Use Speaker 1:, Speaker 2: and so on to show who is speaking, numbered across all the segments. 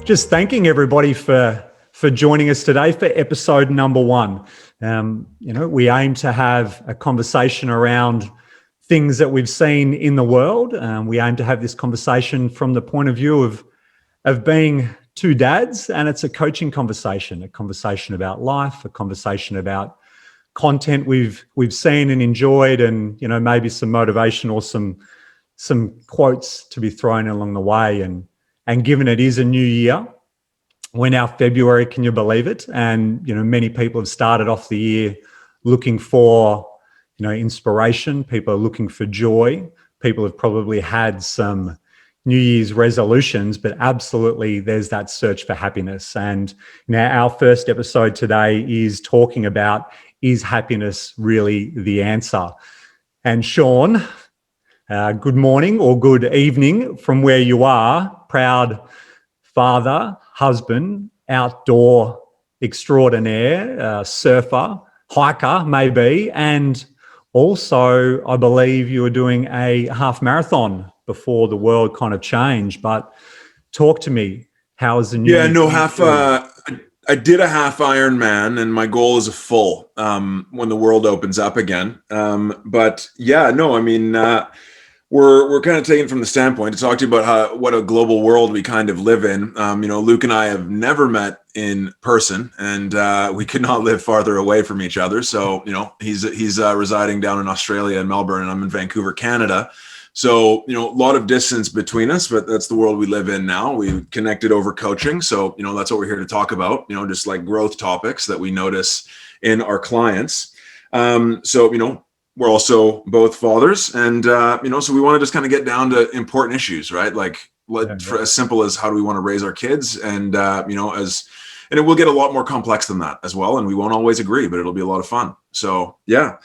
Speaker 1: just thanking everybody for joining us today for episode number 1. We aim to have a conversation around things that we've seen in the world. We aim to have this conversation from the point of view of being two dads, and it's a coaching conversation, a conversation about life, a conversation about content we've seen and enjoyed, and maybe some motivation or some quotes to be thrown along the way. And given it is a new year, we're now February, can you believe it? And many people have started off the year looking for inspiration. People are looking for joy. People have probably had some New Year's resolutions, but absolutely there's that search for happiness. And now our first episode today is talking about, is happiness really the answer? And Sean, good morning or good evening from where you are. Proud father, husband, outdoor extraordinaire, surfer, hiker maybe, and also I believe you were doing a half marathon before the world kind of changed. But talk to me, how is the new year?
Speaker 2: I did a half Ironman, and my goal is a full when the world opens up again. We're kind of taking from the standpoint to talk to you about what a global world we kind of live in. Luke and I have never met in person, and we could not live farther away from each other. So, he's residing down in Australia in Melbourne, and I'm in Vancouver, Canada. So, a lot of distance between us, but that's the world we live in now. We connected over coaching. So, that's what we're here to talk about, just like growth topics that we notice in our clients. We're also both fathers, and, so we want to just kind of get down to important issues, right? For as simple as how do we want to raise our kids, and, and it will get a lot more complex than that as well. And we won't always agree, but it'll be a lot of fun. So, yeah.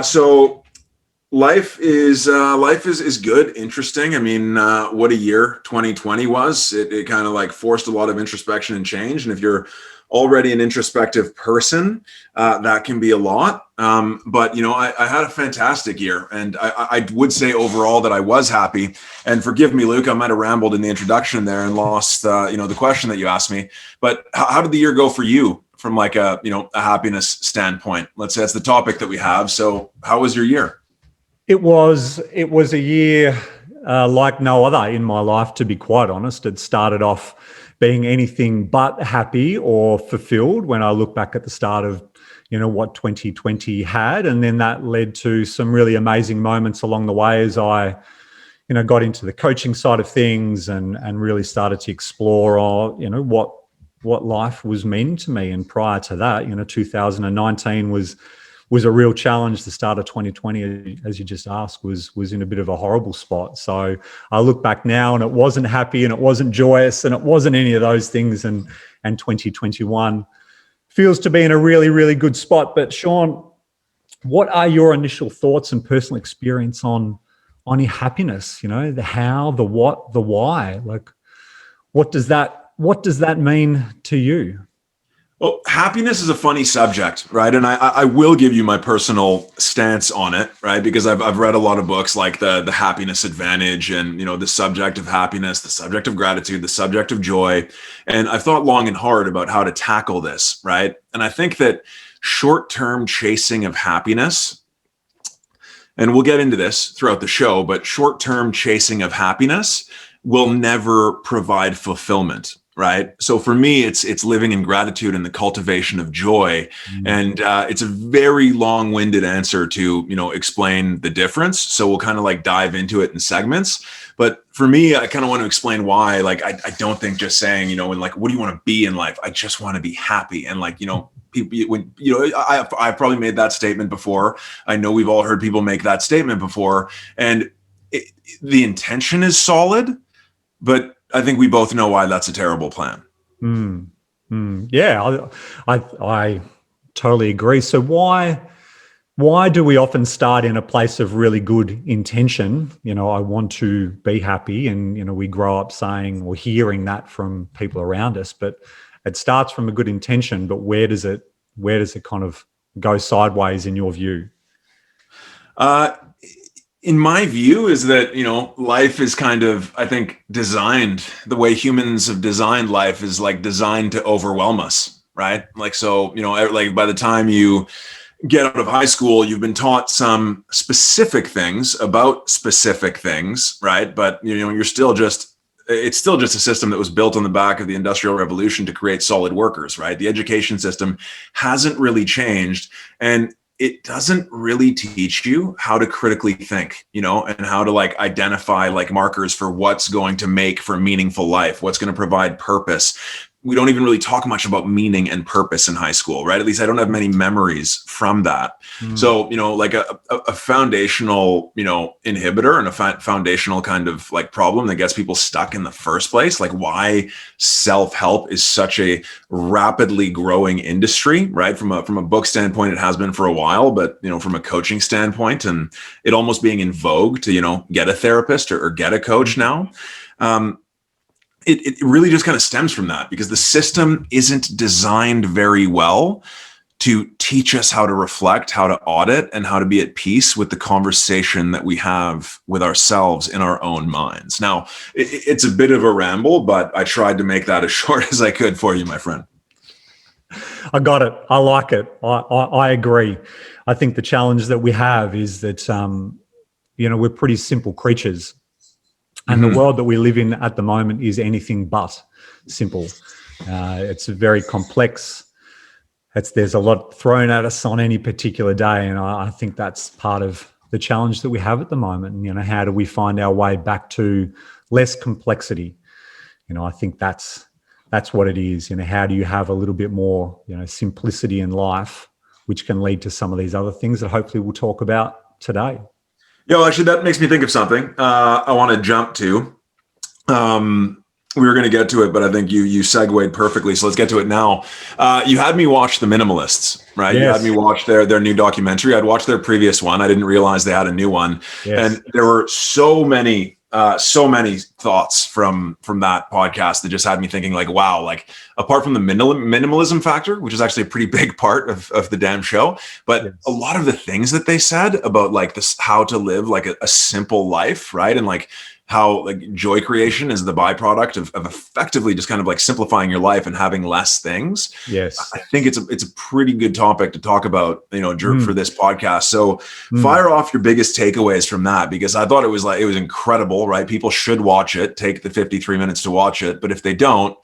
Speaker 2: So life is good, interesting. I mean, what a year 2020 was. It kind of like forced a lot of introspection and change. And if you're already an introspective person, that can be a lot. But I had a fantastic year, and I would say overall that I was happy. And forgive me, Luke, I might have rambled in the introduction there and lost, the question that you asked me. But how did the year go for you from like a happiness standpoint? Let's say that's the topic that we have. So how was your year?
Speaker 1: It was a year like no other in my life, to be quite honest. It started off being anything but happy or fulfilled when I look back at the start of, what 2020 had. And then that led to some really amazing moments along the way as I, got into the coaching side of things and really started to explore, what life was meaning to me. And prior to that, 2019 was a real challenge. The start of 2020, as you just asked, was in a bit of a horrible spot. So I look back now and it wasn't happy and it wasn't joyous and it wasn't any of those things. And 2021 feels to be in a really, really good spot. But Sean, what are your initial thoughts and personal experience on your happiness? The how, the what, the why? Like, what does that mean to you?
Speaker 2: Well, happiness is a funny subject, right? And I will give you my personal stance on it, right? Because I've read a lot of books like the Happiness Advantage and, the subject of happiness, the subject of gratitude, the subject of joy. And I've thought long and hard about how to tackle this, right? And I think that short-term chasing of happiness, and we'll get into this throughout the show, but short-term chasing of happiness will never provide fulfillment. Right. So for me, it's living in gratitude and the cultivation of joy. And it's a very long-winded answer to, explain the difference. So we'll kind of like dive into it in segments. But for me, I kind of want to explain why, like, I don't think just saying, and like, what do you want to be in life? I just want to be happy. And like, people, I've probably made that statement before. I know we've all heard people make that statement before. And the intention is solid, but I think we both know why that's a terrible plan.
Speaker 1: Yeah, I totally agree. So why do we often start in a place of really good intention? I want to be happy, and we grow up saying or hearing that from people around us. But it starts from a good intention. But where does it kind of go sideways in your view?
Speaker 2: In my view is that, life is kind of, I think, designed the way humans have designed life is like designed to overwhelm us, right? Like, so, like by the time you get out of high school, you've been taught some specific things about specific things, right? But, you're still just, it's still just a system that was built on the back of the Industrial Revolution to create solid workers, right? The education system hasn't really changed. And it doesn't really teach you how to critically think, and how to like identify like markers for what's going to make for a meaningful life, what's going to provide purpose. We don't even really talk much about meaning and purpose in high school, right? At least I don't have many memories from that. So, like a foundational, inhibitor and a foundational kind of like problem that gets people stuck in the first place, like why self-help is such a rapidly growing industry, right? From a book standpoint, it has been for a while, but, from a coaching standpoint and it almost being in vogue to, get a therapist or get a coach now. It really just kind of stems from that because the system isn't designed very well to teach us how to reflect, how to audit, and how to be at peace with the conversation that we have with ourselves in our own minds. Now, it's a bit of a ramble, but I tried to make that as short as I could for you, my friend.
Speaker 1: I got it. I like it. I agree. I think the challenge that we have is that, we're pretty simple creatures. And the world that we live in at the moment is anything but simple. It's very complex. There's a lot thrown at us on any particular day. And I think that's part of the challenge that we have at the moment. And, how do we find our way back to less complexity? I think that's what it is. How do you have a little bit more, simplicity in life, which can lead to some of these other things that hopefully we'll talk about today.
Speaker 2: Actually, that makes me think of something I want to jump to. We were going to get to it, but I think you segued perfectly. So let's get to it now. You had me watch The Minimalists, right? Yes. You had me watch their new documentary. I'd watched their previous one. I didn't realize they had a new one. Yes. And there were so many thoughts from that podcast that just had me thinking like, wow, like apart from the minimalism factor, which is actually a pretty big part of the damn show, but yes, a lot of the things that they said about like this, how to live like a simple life, right? And like how like joy creation is the byproduct of effectively just kind of like simplifying your life and having less things.
Speaker 1: Yes.
Speaker 2: I think it's a pretty good topic to talk about, for this podcast. So fire off your biggest takeaways from that, because I thought it was incredible, right? People should watch it, take the 53 minutes to watch it. But if they don't,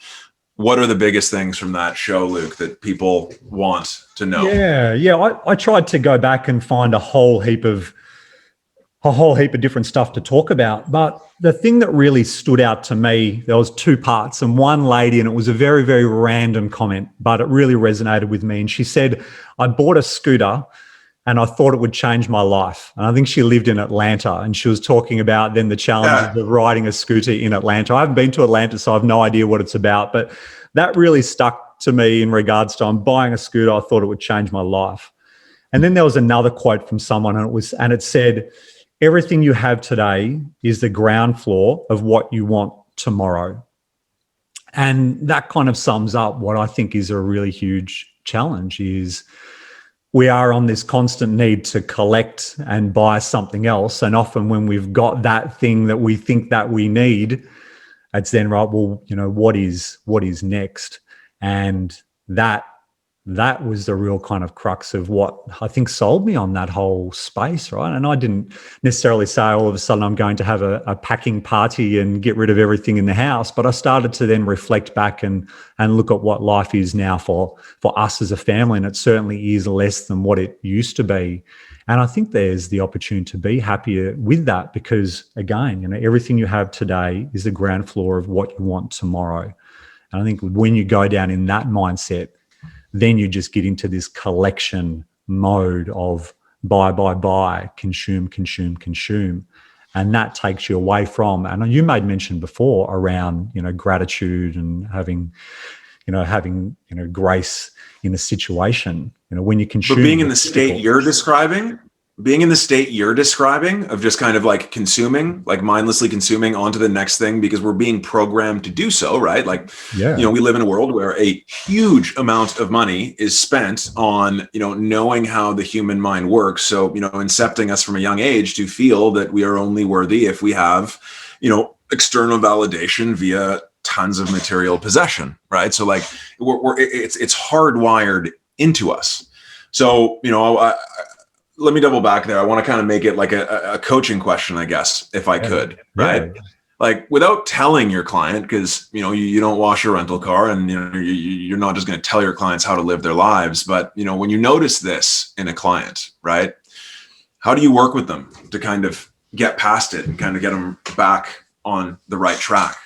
Speaker 2: what are the biggest things from that show, Luke, that people want to know?
Speaker 1: Yeah. I tried to go back and find a whole heap of different stuff to talk about. But the thing that really stood out to me, there was two parts, and one lady, and it was a very, very random comment, but it really resonated with me. And she said, I bought a scooter and I thought it would change my life. And I think she lived in Atlanta, and she was talking about then the challenges of riding a scooter in Atlanta. I haven't been to Atlanta, so I have no idea what it's about, but that really stuck to me in regards to I'm buying a scooter. I thought it would change my life. And then there was another quote from someone, and it said, everything you have today is the ground floor of what you want tomorrow. And that kind of sums up what I think is a really huge challenge is we are on this constant need to collect and buy something else. And often when we've got that thing that we think that we need, it's then right, well, what is next? And that was the real kind of crux of what I think sold me on that whole space, right? And I didn't necessarily say all of a sudden I'm going to have a packing party and get rid of everything in the house, but I started to then reflect back and look at what life is now for us as a family, and it certainly is less than what it used to be. And I think there's the opportunity to be happier with that because, again, everything you have today is the ground floor of what you want tomorrow. And I think when you go down in that mindset, then you just get into this collection mode of buy, consume. And that takes you away from, and you made mention before around, gratitude and having grace in a situation. When you consume.
Speaker 2: But being in the state you're describing, being in the state you're describing of just kind of like consuming, like mindlessly consuming onto the next thing because we're being programmed to do so, right? Like, we live in a world where a huge amount of money is spent on, knowing how the human mind works. So, incepting us from a young age to feel that we are only worthy if we have, external validation via tons of material possession, right? So like it's hardwired into us. So, let me double back there. I want to kind of make it like a coaching question, I guess, if I could, right? Yeah. Like without telling your client, because, you don't wash your rental car and, you're not just going to tell your clients how to live their lives. But, when you notice this in a client, right, how do you work with them to kind of get past it and kind of get them back on the right track?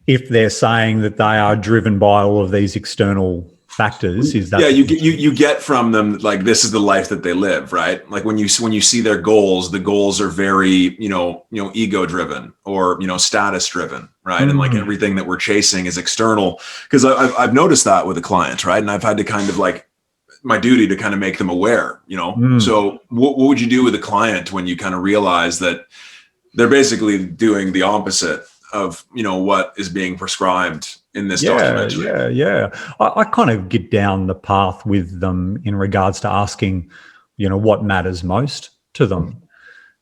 Speaker 1: If they're saying that they are driven by all of these external factors, is that
Speaker 2: you get from them like this is the life that they live, right? Like when you see their goals, the goals are very ego driven or status driven, right? And like everything that we're chasing is external, because I've noticed that with a client, right? And I've had to kind of like my duty to kind of make them aware, So what would you do with a client when you kind of realize that they're basically doing the opposite of what is being prescribed in this documentary?
Speaker 1: I kind of get down the path with them in regards to asking, what matters most to them.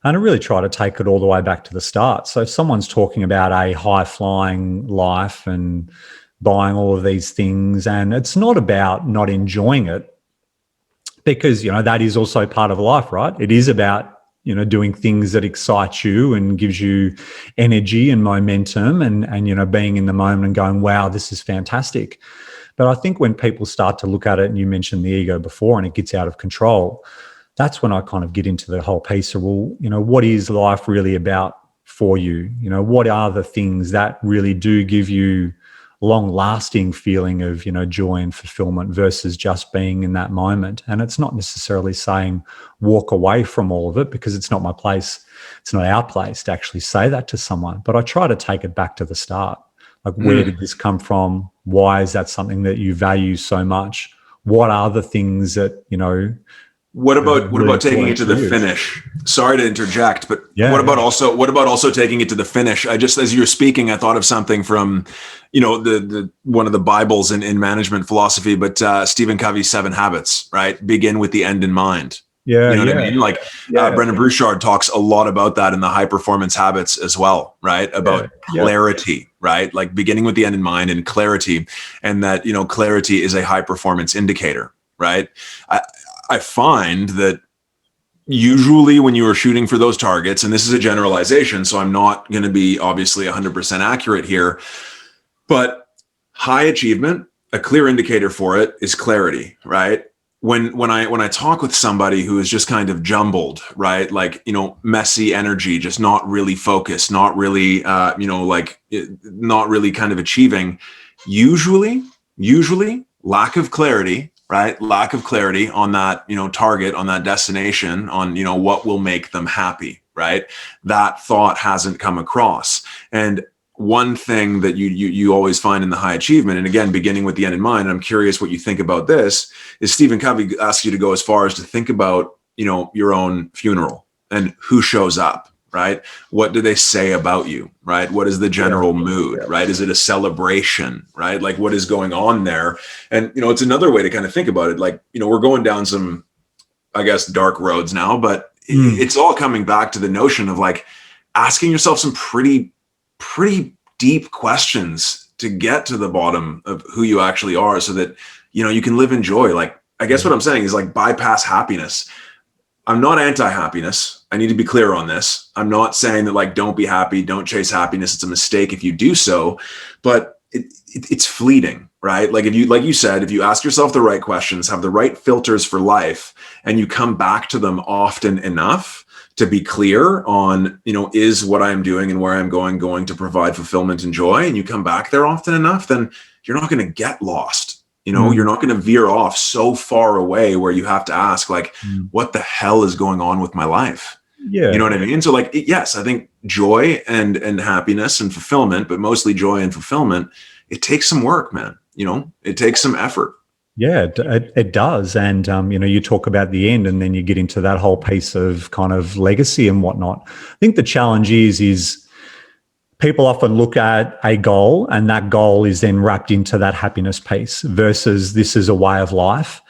Speaker 1: And I really try to take it all the way back to the start. So if someone's talking about a high-flying life and buying all of these things, and it's not about not enjoying it, because, that is also part of life, right? It is about doing things that excite you and gives you energy and momentum and being in the moment and going, wow, this is fantastic. But I think when people start to look at it, and you mentioned the ego before, and it gets out of control, that's when I kind of get into the whole piece of, well, what is life really about for you? What are the things that really do give you long-lasting feeling of, joy and fulfillment versus just being in that moment? And it's not necessarily saying walk away from all of it, because it's not my place. It's not our place to actually say that to someone. But I try to take it back to the start. Like, where did this come from? Why is that something that you value so much? What are the things that,
Speaker 2: What about taking it to the finish? Sorry to interject, but what about also taking it to the finish? I just, as you were speaking, I thought of something from, the one of the Bibles in management philosophy, but Stephen Covey's 7 Habits, right? Begin with the end in mind.
Speaker 1: Yeah,
Speaker 2: you know what I mean? Like Brendan Burchard talks a lot about that in the High Performance Habits as well, right? About clarity, right? Like beginning with the end in mind and clarity, and that, clarity is a high performance indicator, right? I find that usually when you are shooting for those targets, and this is a generalization, so I'm not going to be obviously 100% accurate here, but high achievement, a clear indicator for it is clarity, right? When I talk with somebody who is just kind of jumbled, right? Like, messy energy, just not really focused, not really, not really kind of achieving, usually lack of clarity, right? Lack of clarity on that, target, on that destination, on, what will make them happy, right? That thought hasn't come across. And one thing that you always find in the high achievement, and again, beginning with the end in mind, and I'm curious what you think about this, is Stephen Covey asks you to go as far as to think about, your own funeral and who shows up, right? What do they say about you, right? What is the general mood, right? Is it a celebration, right? Like what is going on there? And, it's another way to kind of think about it. Like, we're going down some, I guess, dark roads now, but it's all coming back to the notion of like asking yourself some pretty deep questions to get to the bottom of who you actually are, so that, you can live in joy. Like, I guess what I'm saying is like bypass happiness. I'm not anti-happiness. I need to be clear on this. I'm not saying that like, don't be happy, don't chase happiness. It's a mistake if you do so, but it's fleeting, right? Like like you said, if you ask yourself the right questions, have the right filters for life, and you come back to them often enough to be clear on, is what I'm doing and where I'm going to provide fulfillment and joy, and you come back there often enough, then you're not going to get lost. You're not going to veer off so far away where you have to ask like, what the hell is going on with my life? Yeah. You know what I mean? So like, yes, I think joy and happiness and fulfillment, but mostly joy and fulfillment, it takes some work, man. It takes some effort.
Speaker 1: Yeah, it does. And, you talk about the end and then you get into that whole piece of kind of legacy and whatnot. I think the challenge is people often look at a goal and that goal is then wrapped into that happiness piece versus this is a way of life.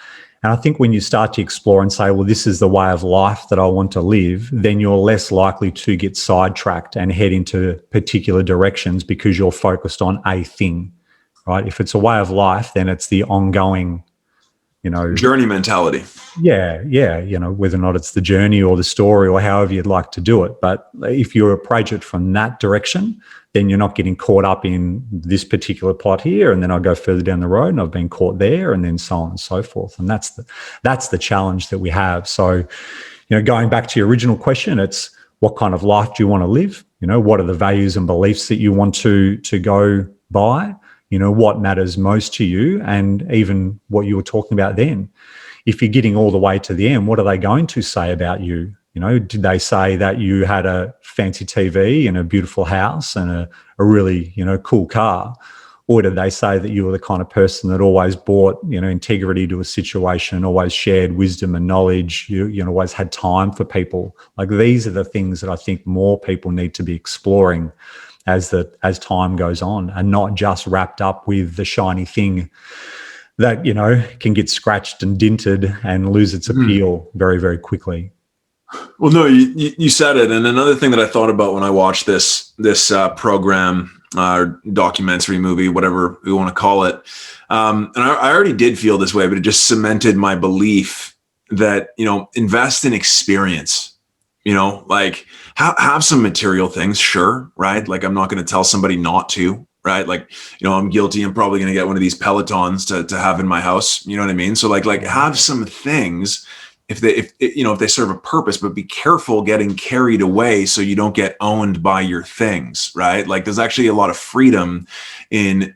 Speaker 1: And I think when you start to explore and say, well, this is the way of life that I want to live, then you're less likely to get sidetracked and head into particular directions because you're focused on a thing, right? If it's a way of life, then it's the ongoing,
Speaker 2: journey mentality.
Speaker 1: Yeah, whether or not it's the journey or the story or however you'd like to do it. But if you approach it from that direction, then you're not getting caught up in this particular plot here, and then I go further down the road and I've been caught there, and then so on and so forth. And that's the challenge that we have. So, going back to your original question, it's what kind of life do you want to live? What are the values and beliefs that you want to go by? What matters most to you, and even what you were talking about then. If you're getting all the way to the end, what are they going to say about you? Did they say that you had a fancy TV and a beautiful house and a really, cool car? Or did they say that you were the kind of person that always brought, integrity to a situation, always shared wisdom and knowledge, you always had time for people? Like, these are the things that I think more people need to be exploring as time goes on, and not just wrapped up with the shiny thing that, can get scratched and dinted and lose its appeal very, very quickly.
Speaker 2: Well, no, you said it. And another thing that I thought about when I watched this program, documentary, movie, whatever we want to call it, and I already did feel this way, but it just cemented my belief that, invest in experience. Like have some material things, sure, right? Like, I'm not going to tell somebody not to, right? Like, I'm guilty. I'm probably going to get one of these Pelotons to have in my house. You know what I mean? So like have some things if they serve a purpose, but be careful getting carried away so you don't get owned by your things, right? Like, there's actually a lot of freedom in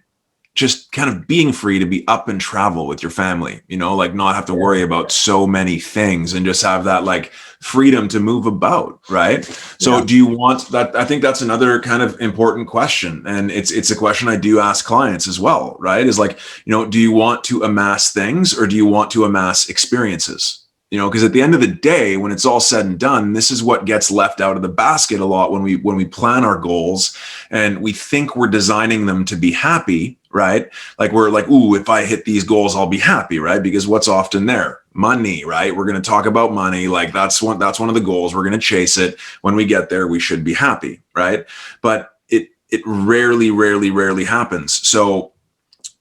Speaker 2: just kind of being free to be up and travel with your family, like not have to worry about so many things and just have that like freedom to move about, right? So do you want that? I think that's another kind of important question. And it's a question I do ask clients as well, right? Is like, do you want to amass things or do you want to amass experiences? Because at the end of the day, when it's all said and done, this is what gets left out of the basket a lot when we plan our goals and we think we're designing them to be happy, right? Like, we're like, ooh, if I hit these goals, I'll be happy, right? Because what's often there? Money, right? We're going to talk about money. Like, that's one of the goals. We're going to chase it. When we get there, we should be happy, right? But it rarely happens. So,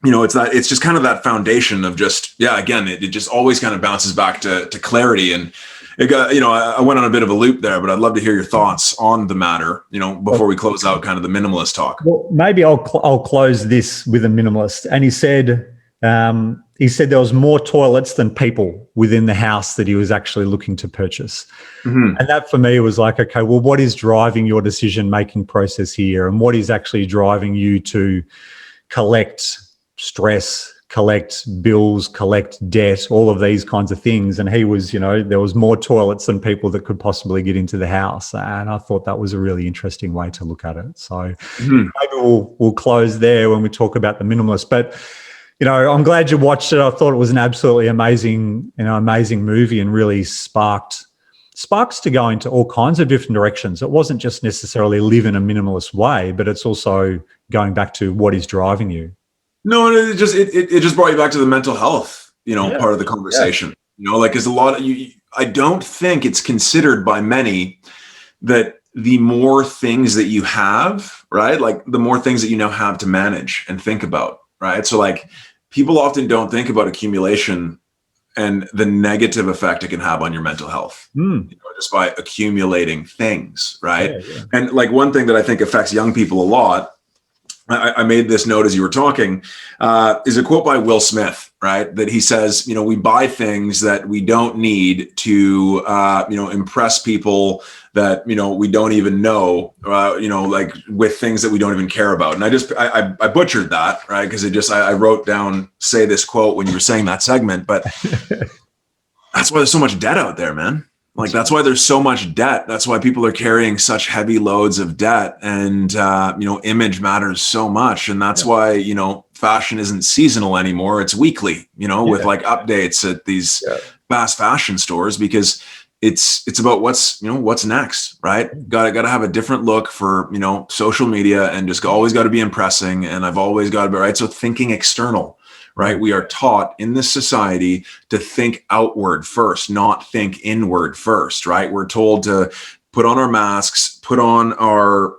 Speaker 2: it's just kind of that foundation of just, again, it just always kind of bounces back to clarity. And it got, I went on a bit of a loop there, but I'd love to hear your thoughts on the matter, before we close out kind of the minimalist talk.
Speaker 1: Well, maybe I'll close this with a minimalist. And he said there was more toilets than people within the house that he was actually looking to purchase. Mm-hmm. And that for me was like, okay, well, what is driving your decision-making process here? And what is actually driving you to collect stress, collect bills, collect debt, all of these kinds of things? And he was, there was more toilets than people that could possibly get into the house. And I thought that was a really interesting way to look at it. So maybe we'll close there when we talk about the minimalist. But, I'm glad you watched it. I thought it was an absolutely amazing movie, and really sparks to go into all kinds of different directions. It wasn't just necessarily live in a minimalist way, but it's also going back to what is driving you.
Speaker 2: No, it just brought you back to the mental health, part of the conversation. There's a lot of I don't think it's considered by many that the more things that you have, right? Like, the more things that you now have to manage and think about, right? So like, people often don't think about accumulation and the negative effect it can have on your mental health, just by accumulating things, right? Yeah. And like, one thing that I think affects young people a lot, I made this note as you were talking, is a quote by Will Smith, right? That he says, we buy things that we don't need to, impress people that, we don't even know, like with things that we don't even care about. And I butchered that, right? Because I wrote down, say this quote when you were saying that segment, but that's why there's so much debt out there, man. Like, that's why there's so much debt. That's why people are carrying such heavy loads of debt, and, image matters so much. And that's why, fashion isn't seasonal anymore. It's weekly, with like updates at these fast fashion stores, because it's about what's next, right? Got to have a different look for, social media, and just always got to be impressing. And I've always got to be right. So thinking external, right? We are taught in this society to think outward first, not think inward first, right? We're told to put on our masks, put on our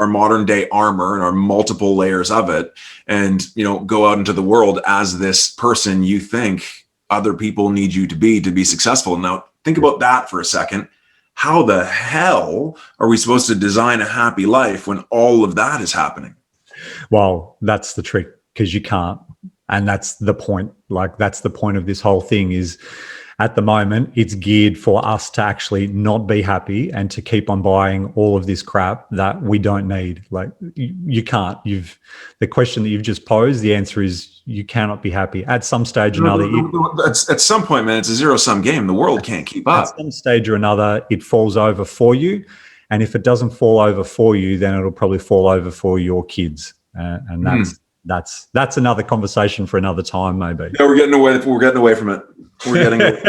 Speaker 2: modern day armor and our multiple layers of it, and, go out into the world as this person you think other people need you to be successful. Now, think about that for a second. How the hell are we supposed to design a happy life when all of that is happening?
Speaker 1: Well, that's the trick, because you can't. And that's the point. Like, that's the point of this whole thing is, at the moment, it's geared for us to actually not be happy and to keep on buying all of this crap that we don't need. Like, you can't. The question that you've just posed, the answer is you cannot be happy. At some stage or another.
Speaker 2: At some point, man, it's a zero-sum game. The world can't keep up.
Speaker 1: At some stage or another, it falls over for you. And if it doesn't fall over for you, then it'll probably fall over for your kids. And that's another conversation for another time, maybe.
Speaker 2: Yeah, we're getting away from it. We're getting away.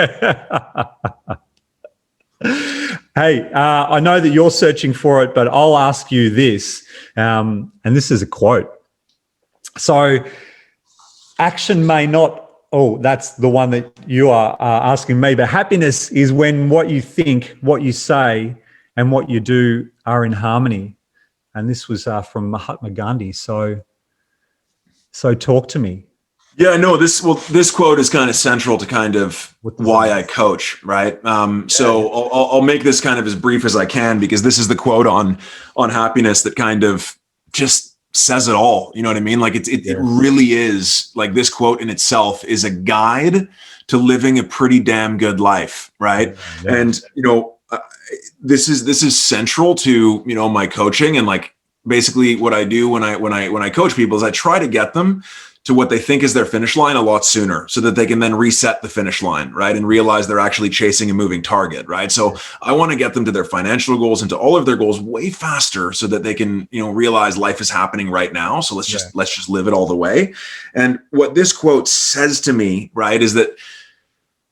Speaker 1: Hey, I know that you're searching for it, but I'll ask you this, and this is a quote. So, action may not. Oh, that's the one that you are asking me. But happiness is when what you think, what you say, and what you do are in harmony. And this was from Mahatma Gandhi. So talk to me.
Speaker 2: Yeah, no, this quote is kind of central to kind of why I coach, right? So I'll make this kind of as brief as I can, because this is the quote on happiness that kind of just says it all. You know what I mean? Like it really is, like, this quote in itself is a guide to living a pretty damn good life, right? Yeah. And this is central to my coaching, and like basically what I do when I coach people is I try to get them to what they think is their finish line a lot sooner, so that they can then reset the finish line, right? And realize they're actually chasing a moving target, right? So I want to get them to their financial goals and to all of their goals way faster, so that they can, realize life is happening right now. So let's just live it all the way. And what this quote says to me, right, is that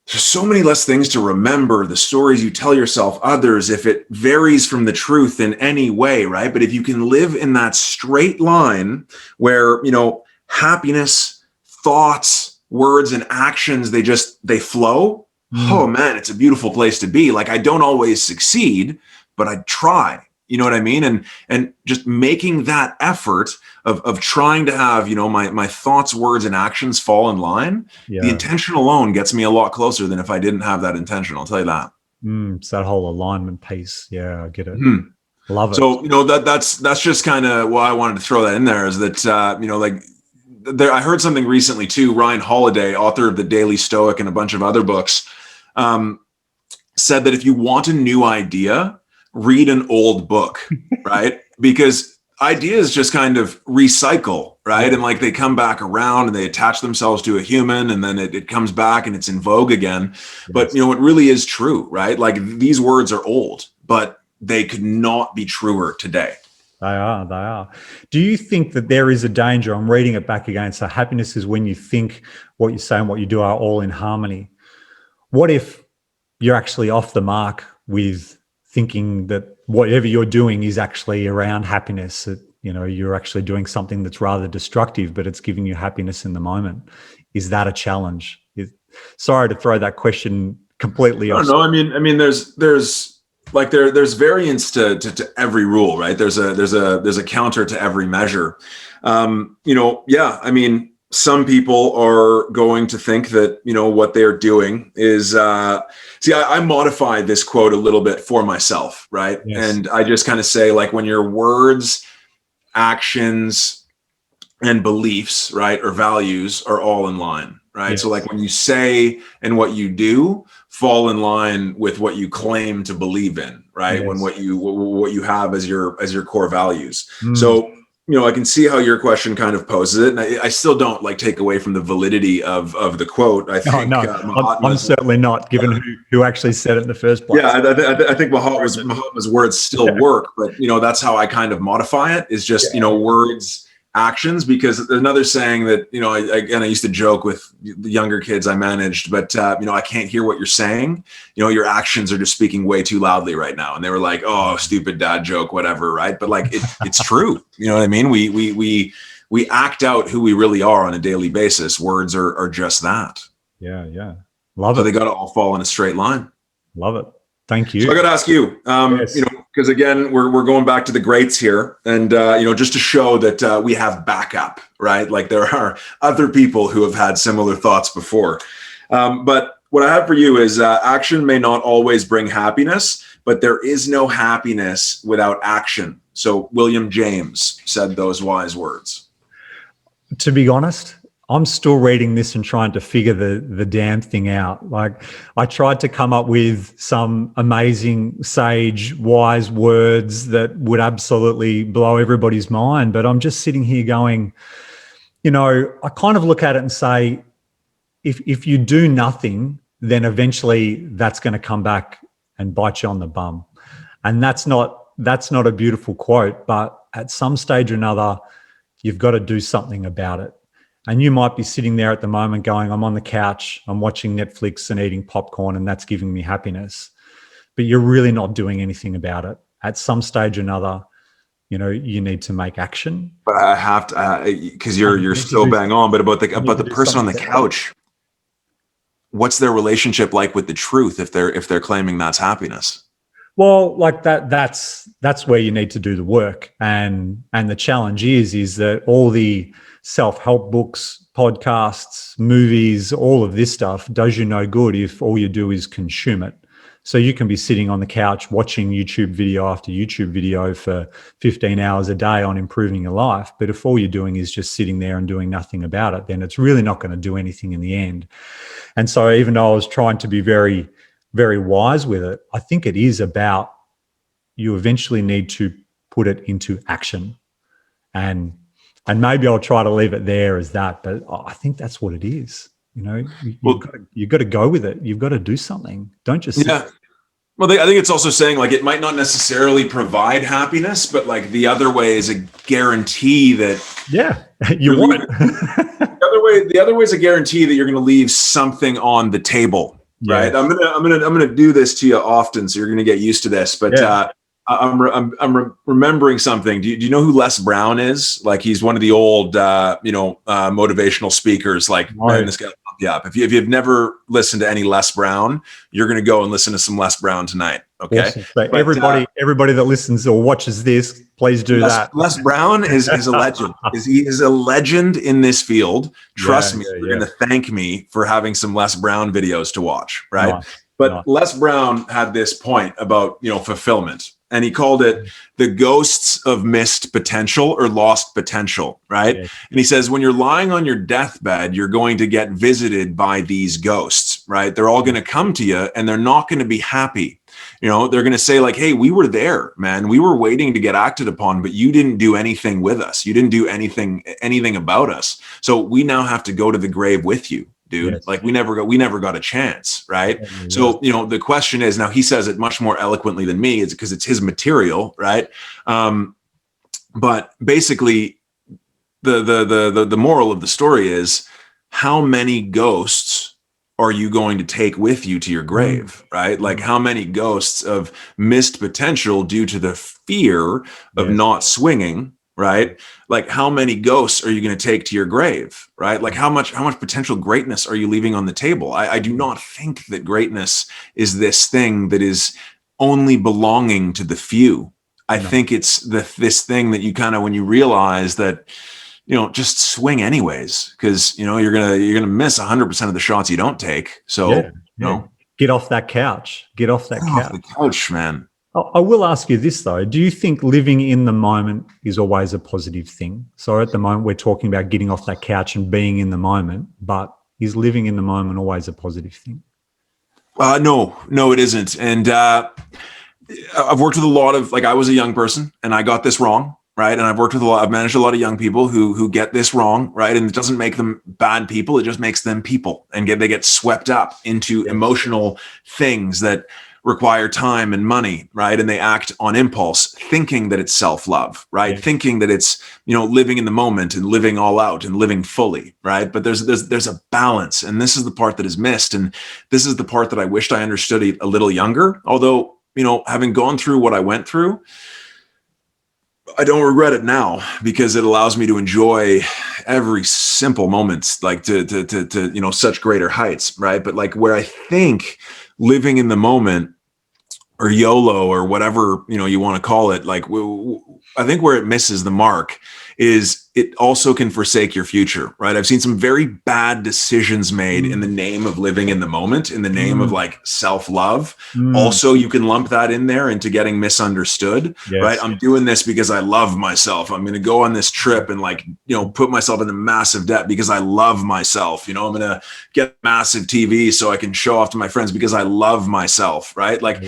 Speaker 2: there's so many less things to remember, the stories you tell yourself, others, if it varies from the truth in any way, right? But if you can live in that straight line where, happiness, thoughts, words, and actions, they flow. Oh man, it's a beautiful place to be. Like, I don't always succeed, but I try. You know what I mean? And just making that effort of trying to have, my thoughts, words, and actions fall in line. Yeah. The intention alone gets me a lot closer than if I didn't have that intention. I'll tell you that.
Speaker 1: It's that whole alignment piece. Yeah, I get it. Love it.
Speaker 2: So, that's just kind of why I wanted to throw that in there, is that, I heard something recently too. Ryan Holiday, author of The Daily Stoic and a bunch of other books, said that if you want a new idea, read an old book, right? Because ideas just kind of recycle, right? And like they come back around and they attach themselves to a human, and then it comes back and it's in vogue again. But it really is true, right? Like, these words are old, but they could not be truer today.
Speaker 1: They are. Do you think that there is a danger? I'm reading it back again. So happiness is when you think, what you say and what you do are all in harmony. What if you're actually off the mark with thinking that whatever you're doing is actually around happiness, that, you're actually doing something that's rather destructive, but it's giving you happiness in the moment? Is that a challenge? Sorry to throw that question completely off.
Speaker 2: No, I mean, there's variance to every rule, right? There's a counter to every measure. I mean, some people are going to think that, what they're doing is, I modify this quote a little bit for myself, right? Yes. And I just kind of say, like, when your words, actions, and beliefs, right, or values are all in line, right? Yes. So like when you say and what you do fall in line with what you claim to believe in, right? Yes. When what you have as your core values. So, I can see how your question kind of poses it, and I still don't take away from the validity of the quote. I think
Speaker 1: I'm certainly not, given who actually said it in the first place.
Speaker 2: Yeah, I think Mahatma's words still work, but that's how I kind of modify it. Is just words, actions, because another saying that, I used to joke with the younger kids I managed, but I can't hear what you're saying. Your actions are just speaking way too loudly right now. And they were like, oh, stupid dad joke, whatever. Right. But like, it's true. You know what I mean? We act out who we really are on a daily basis. Words are just that.
Speaker 1: Yeah. Love it.
Speaker 2: So they got to all fall in a straight line.
Speaker 1: Love it. Thank you.
Speaker 2: So I got to ask you,
Speaker 1: Yes.
Speaker 2: because again, we're going back to the greats here, and just to show that we have backup, right? Like there are other people who have had similar thoughts before. But what I have for you is action may not always bring happiness, but there is no happiness without action. So William James said those wise words.
Speaker 1: To be honest, I'm still reading this and trying to figure the damn thing out. Like, I tried to come up with some amazing, sage, wise words that would absolutely blow everybody's mind. But I'm just sitting here going, I kind of look at it and say, if you do nothing, then eventually that's going to come back and bite you on the bum. And that's not a beautiful quote, but at some stage or another, you've got to do something about it. And you might be sitting there at the moment going, I'm on the couch, I'm watching Netflix and eating popcorn, and that's giving me happiness. But you're really not doing anything about it. At some stage or another, you need to make action.
Speaker 2: But I have to, because you're so bang on. But about the person on the couch, what's their relationship like with the truth if they're claiming that's happiness?
Speaker 1: Well, like that's where you need to do the work. And the challenge is that all the self-help books, podcasts, movies, all of this stuff does you no good if all you do is consume it. So you can be sitting on the couch watching YouTube video after YouTube video for 15 hours a day on improving your life. But if all you're doing is just sitting there and doing nothing about it, then it's really not going to do anything in the end. And so even though I was trying to be very, very wise with it, I think it is about you eventually need to put it into action. And maybe I'll try to leave it there as that, but I think that's what it is. You've got to go with it. You've got to do something. Don't just sit there.
Speaker 2: Well, I think it's also saying like it might not necessarily provide happiness, but like the other way is a guarantee that
Speaker 1: you want it.
Speaker 2: The other way is a guarantee that you're going to leave something on the table, right? I'm gonna do this to you often, so you're going to get used to this. But I'm remembering something. Do you know who Les Brown is? Like, he's one of the old motivational speakers. Like, man, this guy will pump you up. If you've never listened to any Les Brown, you're going to go and listen to some Les Brown tonight. Okay.
Speaker 1: Awesome. So everybody that listens or watches this, please do that.
Speaker 2: Les Brown is a legend. He is a legend in this field. Trust me, you're going to thank me for having some Les Brown videos to watch. Right. Nice. But Les Brown had this point about, fulfillment. And he called it the ghosts of missed potential or lost potential, right? Yeah. And he says, when you're lying on your deathbed, you're going to get visited by these ghosts, right? They're all going to come to you and they're not going to be happy. They're going to say like, hey, we were there, man. We were waiting to get acted upon, but you didn't do anything with us. You didn't do anything about us. So we now have to go to the grave with you. Dude, yes. Like we never got a chance, right? Yeah. So, the question is, now he says it much more eloquently than me, is because it's his material, right? But basically the moral of the story is, how many ghosts are you going to take with you to your grave, right? Like, how many ghosts of missed potential due to the fear of not swinging, right? Like, how many ghosts are you going to take to your grave, right? Like, how much potential greatness are you leaving on the table? I do not think that greatness is this thing that is only belonging to the few. I think it's this thing that you kind of, when you realize that, just swing anyways, because you're gonna miss 100% of the shots you don't take. So
Speaker 1: get off that couch. Get off that couch.
Speaker 2: Off the couch, man.
Speaker 1: I will ask you this, though. Do you think living in the moment is always a positive thing? So at the moment, we're talking about getting off that couch and being in the moment, but is living in the moment always a positive thing?
Speaker 2: No, it isn't. And I've worked with a lot of, I was a young person and I got this wrong, right? And I've managed a lot of young people who get this wrong, right? And it doesn't make them bad people. It just makes them people, and they get swept up into emotional things that require time and money, right? And they act on impulse, thinking that it's self-love, right?
Speaker 1: Yeah.
Speaker 2: Thinking that it's, living in the moment and living all out and living fully, right? But there's a balance, and this is the part that is missed, and this is the part that I wished I understood a little younger. Although, having gone through what I went through, I don't regret it now, because it allows me to enjoy every simple moment, like to such greater heights, right? But like where I think living in the moment, or YOLO, or whatever you want to call it, like I think where it misses the mark is it also can forsake your future, right? I've seen some very bad decisions made in the name of living in the moment, in the name of like self-love. Also, you can lump that in there into getting misunderstood, right? I'm doing this because I love myself. I'm going to go on this trip and like, put myself into massive debt because I love myself. I'm going to get massive TV so I can show off to my friends because I love myself, right? Like,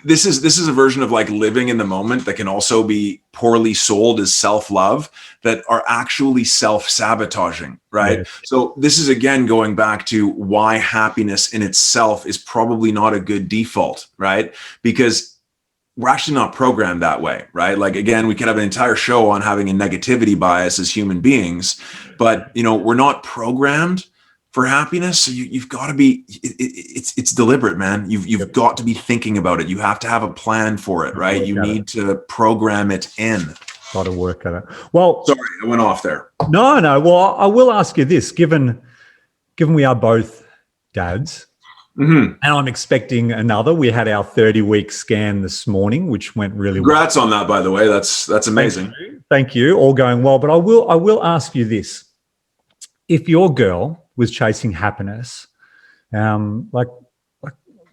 Speaker 2: this is a version of like living in the moment that can also be poorly sold as self-love, that are actually self-sabotaging, right? Yes. So this is again going back to why happiness in itself is probably not a good default, right? Because we're actually not programmed that way, right? Like, again, we could have an entire show on having a negativity bias as human beings, but we're not programmed for happiness. So you've got to be, it's deliberate, man. You've got to be thinking about it. You have to have a plan for it, right? You need to program it in.
Speaker 1: Got to work at it. Well,
Speaker 2: sorry, I went off there.
Speaker 1: No. Well, I will ask you this, given we are both dads, and I'm expecting another. We had our 30-week scan this morning, which went really well.
Speaker 2: Congrats on that, by the way. That's amazing.
Speaker 1: Thank you. All going well. But I will ask you this. If your girl was chasing happiness, like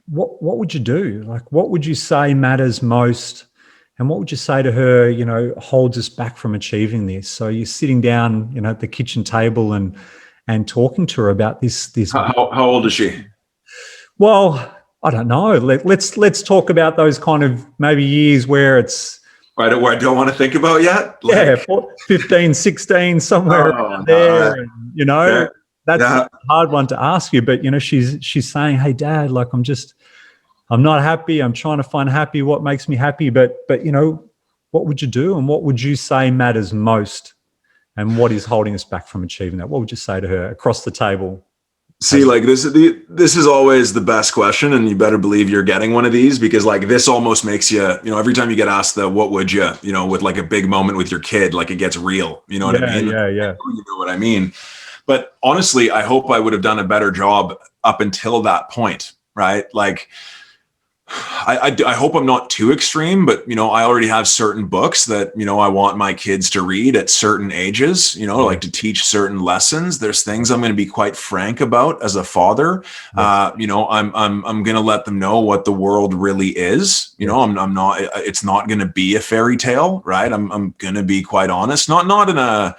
Speaker 1: what would you do? Like, what would you say matters most, and what would you say to her, holds us back from achieving this? So you're sitting down, at the kitchen table and talking to her about this.
Speaker 2: How old is she?
Speaker 1: Well, I don't know. Let's talk about those kind of maybe years where it's
Speaker 2: right, where I don't want to think about yet.
Speaker 1: Like, 15, 16, somewhere around there. And, that's a hard one to ask you, but she's saying, "Hey, Dad, like I'm not happy. I'm trying to find happy. What makes me happy? But what would you do, and what would you say matters most, and what is holding us back from achieving that? What would you say to her across the table?"
Speaker 2: See, like this is always the best question, and you better believe you're getting one of these, because like this almost makes you, every time you get asked the "what would you," with like a big moment with your kid, like it gets real. You know what I mean?
Speaker 1: Yeah.
Speaker 2: You know what I mean? But honestly, I hope I would have done a better job up until that point, right? Like, I hope I'm not too extreme, but, I already have certain books that, I want my kids to read at certain ages, like to teach certain lessons. There's things I'm going to be quite frank about as a father. I'm going to let them know what the world really is. I'm not, it's not going to be a fairy tale, right? I'm going to be quite honest, not in a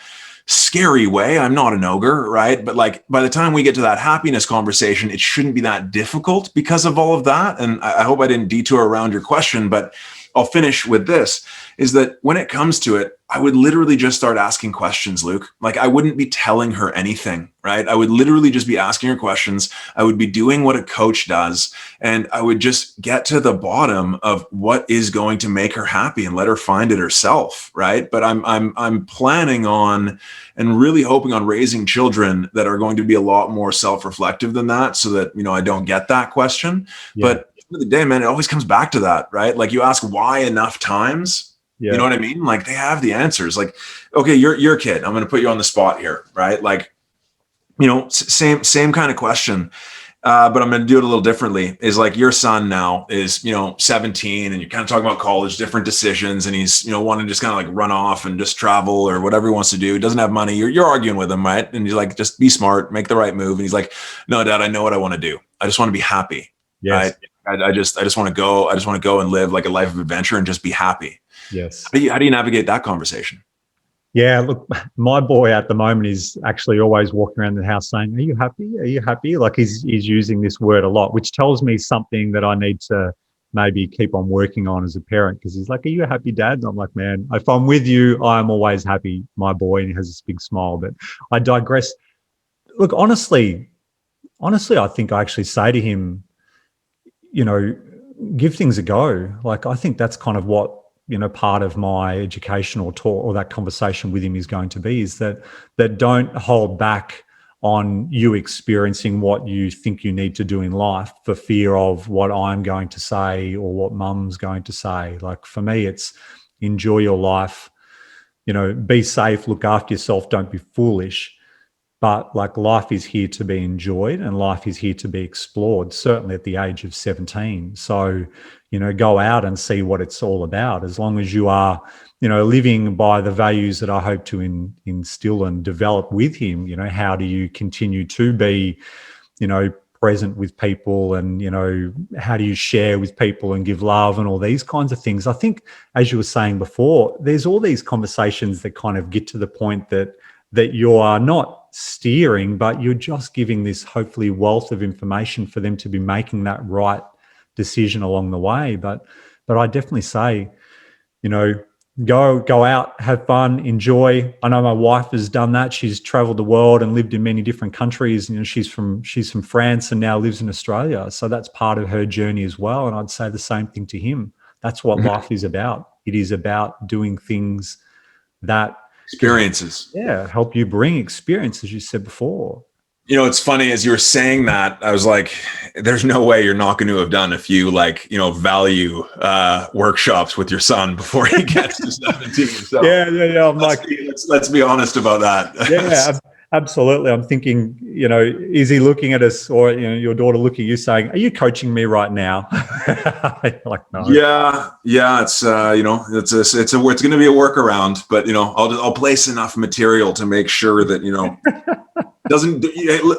Speaker 2: scary way. I'm not an ogre, right? But like by the time we get to that happiness conversation, it shouldn't be that difficult because of all of that. And I hope I didn't detour around your question, but I'll finish with this, is that when it comes to it, I would literally just start asking questions, Luke. Like, I wouldn't be telling her anything, right? I would literally just be asking her questions. I would be doing what a coach does, and I would just get to the bottom of what is going to make her happy and let her find it herself, right? But I'm planning on and really hoping on raising children that are going to be a lot more self-reflective than that, so that, I don't get that question. Yeah. But at the end of the day, man, it always comes back to that, right? Like, you ask why enough times, you know what I mean? Like, they have the answers. Like, okay, you're a kid. I'm going to put you on the spot here, right? Like, same kind of question. But I'm going to do it a little differently. Is like, your son now is, 17, and you're kind of talking about college, different decisions. And he's, wanting to just kind of like run off and just travel or whatever he wants to do. He doesn't have money. You're arguing with him, right? And he's like, just be smart, make the right move. And he's like, no, Dad, I know what I want to do. I just want to be happy. Yes. Right? I just want to go. I just want to go and live like a life of adventure and just be happy.
Speaker 1: Yes.
Speaker 2: How do you navigate that conversation?
Speaker 1: Yeah, look, my boy at the moment is actually always walking around the house saying, "Are you happy? Are you happy?" Like, he's using this word a lot, which tells me something that I need to maybe keep on working on as a parent, because he's like, "Are you happy, Dad?" And I'm like, "Man, if I'm with you, I'm always happy." My boy, and he has this big smile. But I digress. Look, honestly, I think I actually say to him, give things a go. Like, I think that's kind of what, part of my educational talk or that conversation with him is going to be, is that don't hold back on you experiencing what you think you need to do in life for fear of what I'm going to say or what mum's going to say. Like, for me, it's enjoy your life, be safe, look after yourself, don't be foolish. But like, life is here to be enjoyed and life is here to be explored, certainly at the age of 17. So, go out and see what it's all about. As long as you are, living by the values that I hope to instill and develop with him, how do you continue to be, present with people, and, how do you share with people and give love and all these kinds of things. I think, as you were saying before, there's all these conversations that kind of get to the point that you are not steering, but you're just giving this hopefully wealth of information for them to be making that right decision along the way. But I definitely say, go out, have fun, enjoy. I know my wife has done that. She's traveled the world and lived in many different countries. She's from France and now lives in Australia. So that's part of her journey as well. And I'd say the same thing to him. That's what life is about. It is about doing things that
Speaker 2: experiences.
Speaker 1: Help you bring experience, as you said before.
Speaker 2: It's funny, as you were saying that, I was like, there's no way you're not going to have done a few value workshops with your son before he gets to 17. So
Speaker 1: I'm
Speaker 2: let's be honest about that.
Speaker 1: Yeah, absolutely. I'm thinking, is he looking at us, or your daughter looking at you saying, "Are you coaching me right now?" Like, no.
Speaker 2: Yeah. It's it's going to be a workaround, but I'll place enough material to make sure that doesn't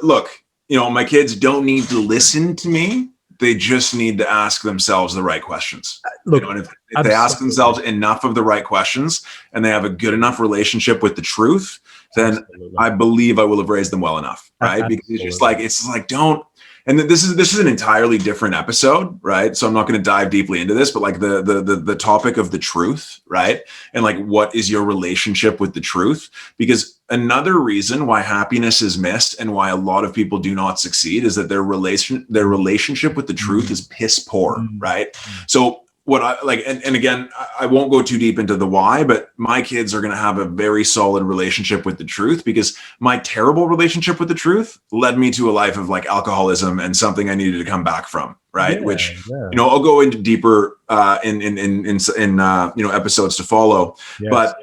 Speaker 2: look. My kids don't need to listen to me. They just need to ask themselves the right questions.
Speaker 1: Look,
Speaker 2: and if they ask themselves enough of the right questions and they have a good enough relationship with the truth, then I believe I will have raised them well enough, right? Because it's like don't. And this is an entirely different episode, right? So I'm not going to dive deeply into this, but like the topic of the truth, right? And like, what is your relationship with the truth? Because another reason why happiness is missed and why a lot of people do not succeed is that their relationship with the truth is piss poor, right? So what I like, and again, I won't go too deep into the why, but my kids are going to have a very solid relationship with the truth, because my terrible relationship with the truth led me to a life of like alcoholism and something I needed to come back from, right? I'll go into deeper in episodes to follow, but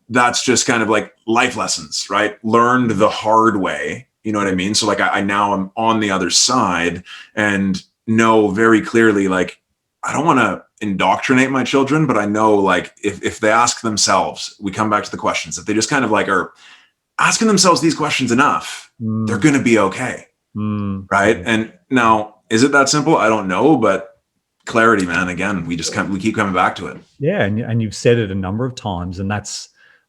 Speaker 2: that's just kind of like life lessons, right? Learned the hard way, you know what I mean? So like I now am on the other side and know very clearly, like, I don't want to indoctrinate my children, but I know, like, if they ask themselves, we come back to the questions. If they just kind of like are asking themselves these questions enough, they're going to be okay. Right. And now, is it that simple? I don't know, but clarity, man, again, we keep coming back to it.
Speaker 1: Yeah. And you've said it a number of times, and I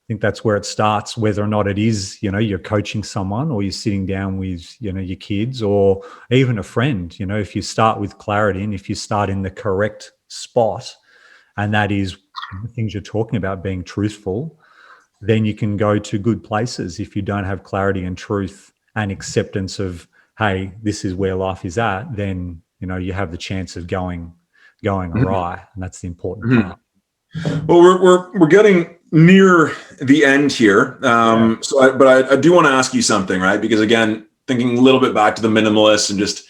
Speaker 1: think that's where it starts, whether or not it is, you're coaching someone or you're sitting down with, your kids or even a friend. If you start with clarity and if you start in the correct spot, and that is the things you're talking about, being truthful, then you can go to good places. If you don't have clarity and truth and acceptance of, hey, this is where life is at, then, you have the chance of going awry. And that's the important part.
Speaker 2: Well, we're getting near the end here. But I do want to ask you something, right? Because again, thinking a little bit back to the minimalists and just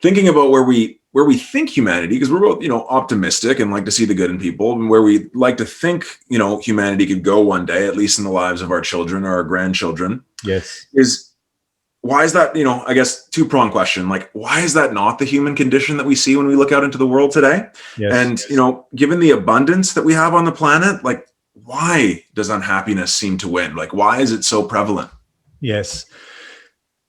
Speaker 2: thinking about where we think humanity, because we're both, optimistic and like to see the good in people, and where we like to think, humanity could go one day, at least in the lives of our children or our grandchildren.
Speaker 1: Yes.
Speaker 2: Why is that, I guess, two-pronged question. Like, why is that not the human condition that we see when we look out into the world today?
Speaker 1: Yes.
Speaker 2: And, given the abundance that we have on the planet, like, why does unhappiness seem to win? Like, why is it so prevalent?
Speaker 1: Yes.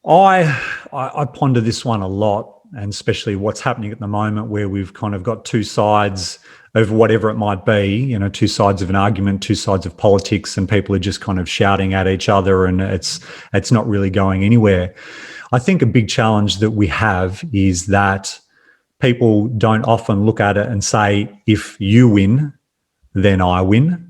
Speaker 1: I ponder this one a lot, and especially what's happening at the moment, where we've kind of got two sides of whatever it might be, two sides of an argument, two sides of politics, and people are just kind of shouting at each other, and it's not really going anywhere. I think a big challenge that we have is that people don't often look at it and say, if you win, then I win.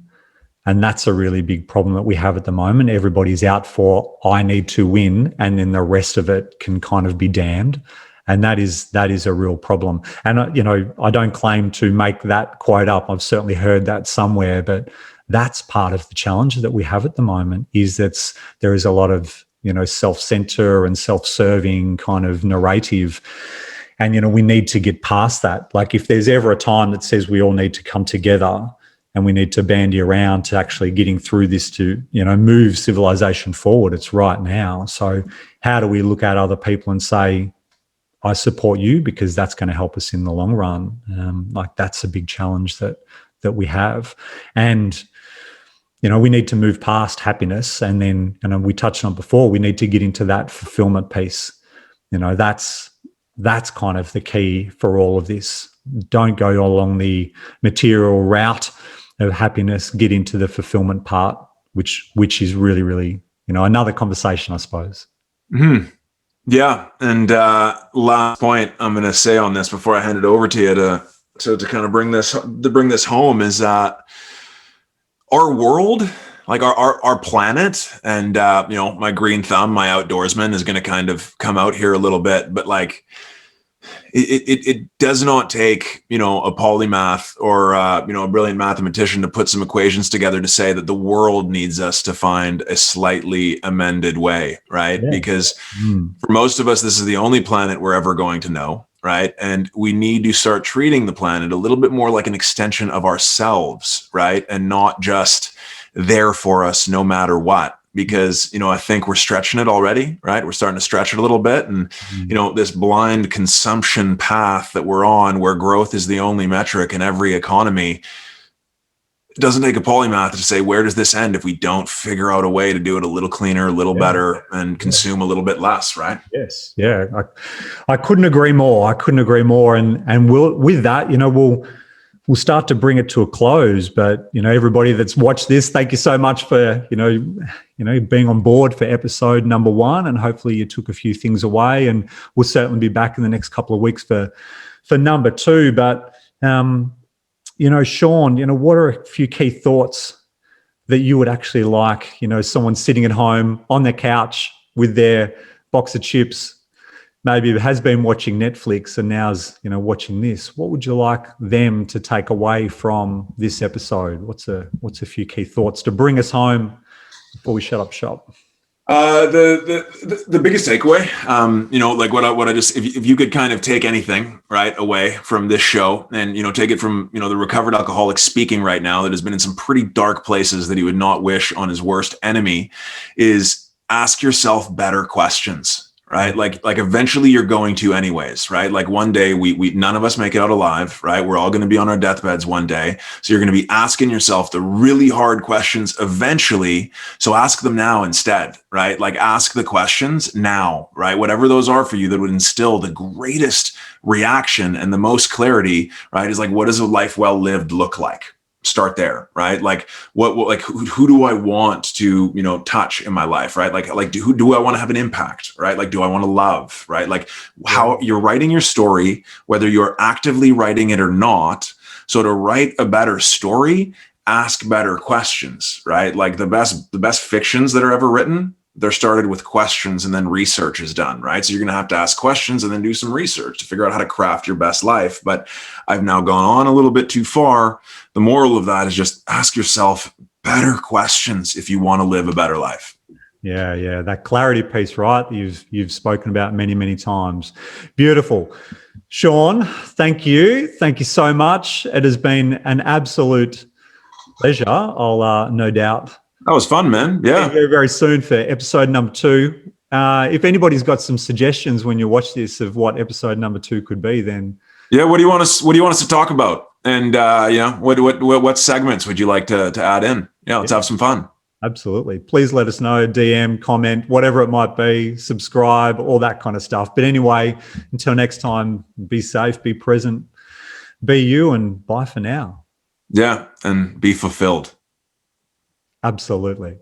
Speaker 1: And that's a really big problem that we have at the moment. Everybody's out for, I need to win, and then the rest of it can kind of be damned. And that is a real problem. And, I don't claim to make that quote up. I've certainly heard that somewhere, but that's part of the challenge that we have at the moment, is that there is a lot of, self-center and self-serving kind of narrative. And, we need to get past that. Like, if there's ever a time that says we all need to come together and we need to bandy around to actually getting through this to, move civilization forward, it's right now. So how do we look at other people and say, I support you because that's going to help us in the long run? That's a big challenge that we have. And, we need to move past happiness. And then, we touched on before, we need to get into that fulfillment piece. That's kind of the key for all of this. Don't go along the material route of happiness, get into the fulfillment part, which is really, really, another conversation, I suppose.
Speaker 2: Mm-hmm. Yeah. And last point I'm going to say on this before I hand it over to you to kind of bring this home is our world, like our planet, and my green thumb, my outdoorsman, is going to kind of come out here a little bit, but like it does not take, a polymath or a brilliant mathematician to put some equations together to say that the world needs us to find a slightly amended way, right? Yeah. Because for most of us, this is the only planet we're ever going to know, right? And we need to start treating the planet a little bit more like an extension of ourselves, right? And not just there for us no matter what. Because, I think we're stretching it already, right? We're starting to stretch it a little bit. And, this blind consumption path that we're on, where growth is the only metric in every economy, it doesn't take a polymath to say, where does this end if we don't figure out a way to do it a little cleaner, a little better, and consume a little bit less, right?
Speaker 1: Yes. Yeah. I couldn't agree more. And with that, we'll start to bring it to a close. But, everybody that's watched this, thank you so much for, being on board for episode number 1. And hopefully you took a few things away, and we'll certainly be back in the next couple of weeks for number 2. But, Sean, what are a few key thoughts that you would actually like, someone sitting at home on their couch with their box of chips, maybe has been watching Netflix and now's, watching this. What would you like them to take away from this episode? What's a few key thoughts to bring us home before we shut up shop?
Speaker 2: The biggest takeaway, like what I just, if you could kind of take anything right away from this show and, take it from, the recovered alcoholic speaking right now that has been in some pretty dark places that he would not wish on his worst enemy, is ask yourself better questions. Right? Like eventually you're going to anyways, right? Like one day we none of us make it out alive, right? We're all going to be on our deathbeds one day. So you're going to be asking yourself the really hard questions eventually. So ask them now instead, right? Like ask the questions now, right? Whatever those are for you that would instill the greatest reaction and the most clarity, right? Is like, what does a life well lived look like? Start there, right? Like what who do I want to, touch in my life, right? Like do I want to have an impact, right? Like, do I want to love, right? Like how you're writing your story, whether you're actively writing it or not. So to write a better story, ask better questions, right? Like the best fictions that are ever written, they're started with questions and then research is done, right? So you're going to have to ask questions and then do some research to figure out how to craft your best life. But I've now gone on a little bit too far. The moral of that is just ask yourself better questions if you want to live a better life.
Speaker 1: Yeah. That clarity piece, right? You've spoken about many, many times. Beautiful. Sean, thank you. Thank you so much. It has been an absolute pleasure. I'll no doubt.
Speaker 2: That was fun, man. Yeah.
Speaker 1: Very, very soon for episode number 2. If anybody's got some suggestions when you watch this of what episode number 2 could be, then
Speaker 2: what do you want us to talk about? And what segments would you like to add in? Let's have some fun.
Speaker 1: Absolutely. Please let us know, DM, comment, whatever it might be, subscribe, all that kind of stuff. But anyway, until next time, be safe, be present, be you, and bye for now.
Speaker 2: Yeah, and be fulfilled.
Speaker 1: Absolutely.